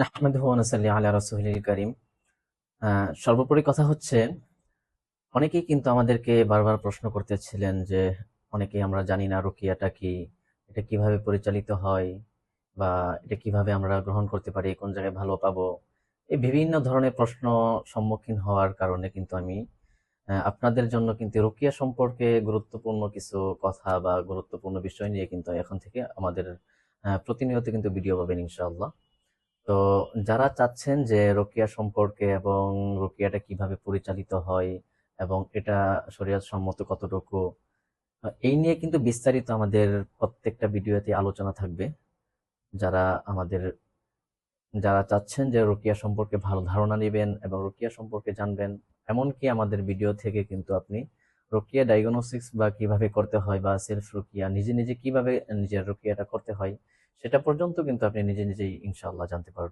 নাহমাদুহু ওয়া নুসাল্লি আলা রাসূলিল কারীম। সর্বোপরি কথা হচ্ছে, অনেকেই কিন্তু আমাদেরকে বারবার প্রশ্ন করতেছিলেন যে, অনেকেই আমরা জানি না রুকিয়াটা কি? এটা কিভাবে পরিচালিত হয়? বা এটা কিভাবে আমরা গ্রহণ করতে পারি? কোন জায়গায় ভালো পাবো? এই বিভিন্ন ধরনের প্রশ্ন সম্মুখীন হওয়ার কারণে কিন্তু আমি আপনাদের জন্য কিন্তু রুকিয়া সম্পর্কে গুরুত্বপূর্ণ কিছু কথা বা গুরুত্বপূর্ণ বিষয় নিয়ে কিন্তু এখন থেকে আমাদের প্রতিনিয়ত কিন্তু ভিডিও পাবেন ইনশাআল্লাহ। তো যারা চাচ্ছেন যে রোকিয়া সম্পর্কে এবং রোকিয়াটা কিভাবে পরিচালিত হয় এবং এটা শরীয়ত সম্মত কতটুকু, এই নিয়ে কিন্তু বিস্তারিত আমাদের প্রত্যেকটা ভিডিওতে আলোচনা থাকবে। যারা আমাদের যারা চাচ্ছেন যে রোকিয়া সম্পর্কে ভালো ধারণা নেবেন এবং রোকিয়া সম্পর্কে জানবেন, এমনকি আমাদের ভিডিও থেকে কিন্তু আপনি রোকিয়া ডায়াগনোসিস বা কিভাবে করতে হয় বা সেলফ রোকিয়া নিজে নিজে কিভাবে নিজের রোকিয়াটা করতে হয় সেটা পর্যন্ত কিন্তু আপনি নিজে নিজেই ইনশাআল্লাহ জানতে পারবেন।